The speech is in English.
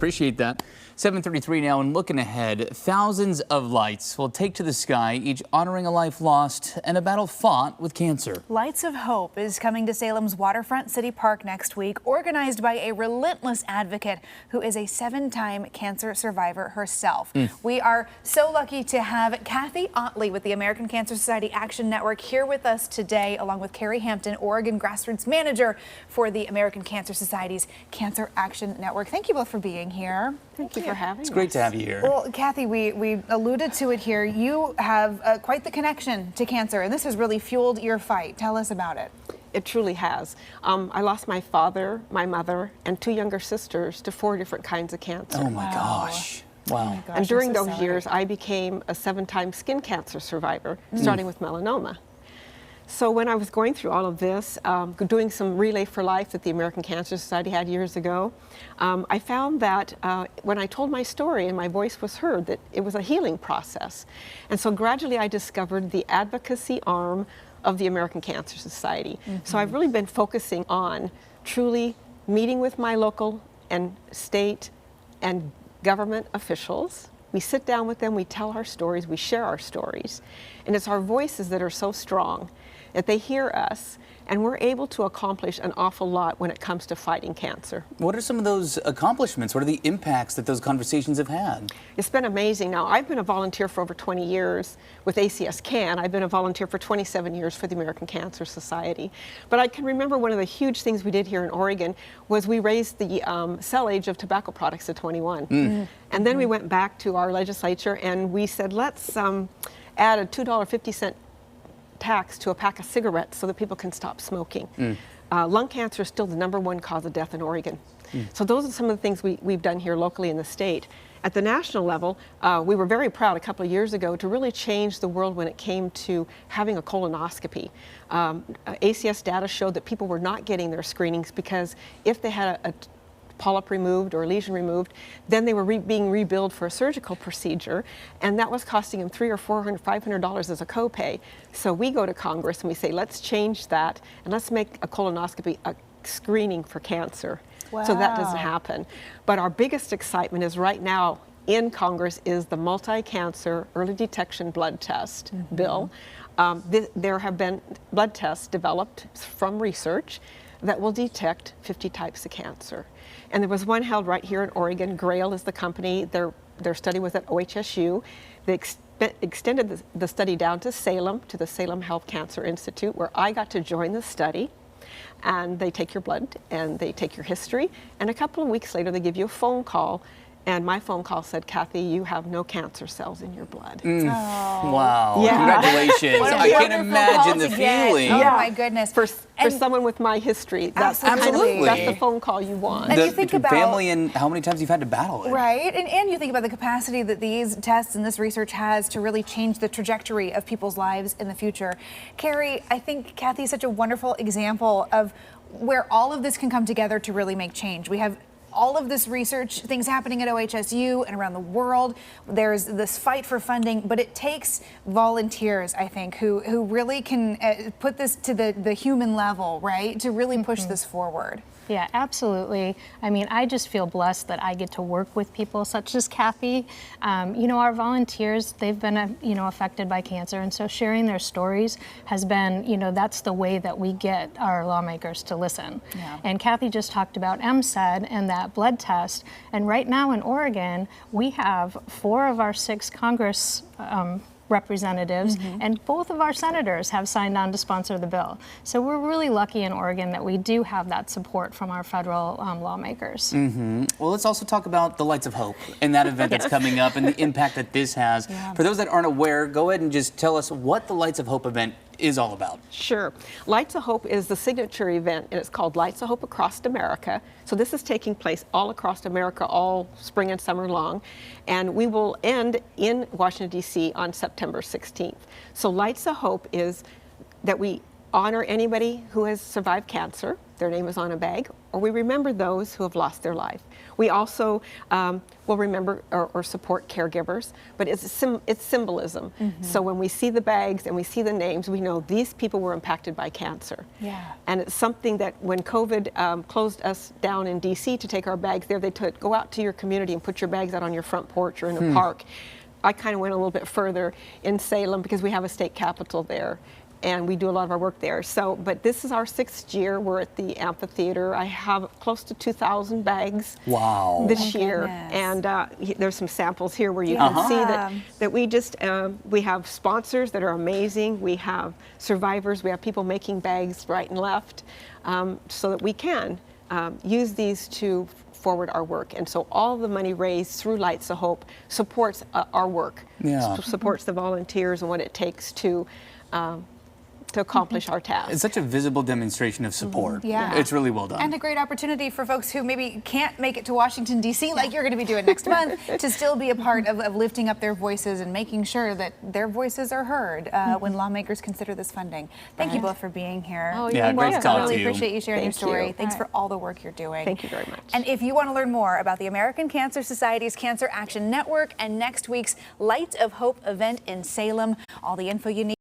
Appreciate that. 7:33 now, and looking ahead, thousands of lights will take to the sky, each honoring a life lost and a battle fought with cancer. Lights of Hope is coming to Salem's waterfront city park next week, organized by a relentless advocate who is a 7-time cancer survivor herself. We are so lucky to have Kathy Otley with the American Cancer Society Action Network here with us today, along with Carrie Hampton, Oregon Grassroots Manager for the American Cancer Society's Cancer Action Network. Thank you both for being here. Thank you for having us. It's great to have you here. Well, Kathy, we alluded to it here. You have quite the connection to cancer, and this has really fueled your fight. Tell us about it. It truly has. I lost my father, my mother, and 2 younger sisters to 4 different kinds of cancer. Oh my gosh. Wow. Oh my gosh, And during I'm so those sorry. years, I became a 7-time skin cancer survivor, starting with melanoma. So when I was going through all of this, doing some Relay for Life that the American Cancer Society had years ago, I found that when I told my story and my voice was heard, that it was a healing process. And so gradually I discovered the advocacy arm of the American Cancer Society. So I've really been focusing on truly meeting with my local and state and government officials. We sit down with them, we tell our stories, we share our stories. And it's our voices that are so strong that they hear us, and we're able to accomplish an awful lot when it comes to fighting cancer. What are some of those accomplishments? What are the impacts that those conversations have had? It's been amazing. Now, I've been a volunteer for over 20 years with ACS CAN. I've been a volunteer for 27 years for the American Cancer Society. But I can remember one of the huge things we did here in Oregon was we raised the sell age of tobacco products to 21. And then we went back to our legislature and we said, let's add a $2.50 tax to a pack of cigarettes so that people can stop smoking. Lung cancer is still the #1 cause of death in Oregon. So those are some of the things we've done here locally in the state. At the national level, we were very proud a couple of years ago to really change the world when it came to having a colonoscopy. ACS data showed that people were not getting their screenings because if they had a polyp removed or lesion removed, then they were being rebilled for a surgical procedure, and that was costing them $300 or $400, $500 as a copay. So we go to Congress and we say, let's change that and let's make a colonoscopy a screening for cancer. So that doesn't happen. But our biggest excitement is right now in Congress is the multi-cancer early detection blood test bill. There have been blood tests developed from research that will detect 50 types of cancer. And there was one held right here in Oregon. Grail is the company. Their study was at OHSU. They extended the study down to Salem, to the Salem Health Cancer Institute, where I got to join the study. And they take your blood and they take your history. And a couple of weeks later, they give you a phone call. And my phone call said, Kathy, you have no cancer cells in your blood. Wow. Yeah. Congratulations. What a I can't wonderful imagine call the to get. feeling. Oh my goodness. For And- someone with my history, that's Absolutely. that's the phone call you want. And you think between about- family and how many times you've had to battle it. Right, and you think about the capacity that these tests and this research has to really change the trajectory of people's lives in the future. Carrie, I think Kathy is such a wonderful example of where all of this can come together to really make change. We have all of this research, things happening at OHSU and around the world. There's this fight for funding, but it takes volunteers, I think, who really can put this to the human level, right, to really push this forward. Yeah, absolutely. I mean, I just feel blessed that I get to work with people such as Kathy. You know, our volunteers, they've been, affected by cancer, and so sharing their stories has been, that's the way that we get our lawmakers to listen. Yeah. And Kathy just talked about MSED and that blood test, and right now in Oregon, we have 4 of our 6 Congress representatives, and both of our senators have signed on to sponsor the bill. So we're really lucky in Oregon that we do have that support from our federal lawmakers. Well, let's also talk about the Lights of Hope and that event that's coming up and the impact that this has. For those that aren't aware, go ahead and just tell us what the Lights of Hope event is all about. Sure. Lights of Hope is the signature event, and it's called Lights of Hope Across America. So this is taking place all across America, all spring and summer long. And we will end in Washington, D.C. on September 16th. So Lights of Hope is that we honor anybody who has survived cancer. Their name is on a bag, or we remember those who have lost their life. We also will remember or support caregivers, but it's symbolism. So when we see the bags and we see the names, we know these people were impacted by cancer. Yeah. And it's something that when COVID closed us down in DC to take our bags there, they told, go out to your community and put your bags out on your front porch or in a park. I kind of went a little bit further in Salem because we have a state capitol there, and we do a lot of our work there. So, but this is our 6th year. We're at the amphitheater. I have close to 2,000 bags this year. Goodness. And there's some samples here where you can see that we just, we have sponsors that are amazing. We have survivors. We have people making bags right and left so that we can use these to forward our work. And so all the money raised through Lights of Hope supports our work, supports the volunteers and what it takes to accomplish our task. It's such a visible demonstration of support. Yeah. It's really well done. And a great opportunity for folks who maybe can't make it to Washington, D.C., like you're going to be doing next month, to still be a part of lifting up their voices and making sure that their voices are heard when lawmakers consider this funding. Thank you both for being here. Oh, Yeah, you're great to welcome. talk to Really you. appreciate you sharing your Thank story. you. Thanks for all the work you're doing. Thank you very much. And if you want to learn more about the American Cancer Society's Cancer Action Network and next week's Lights of Hope event in Salem, all the info you need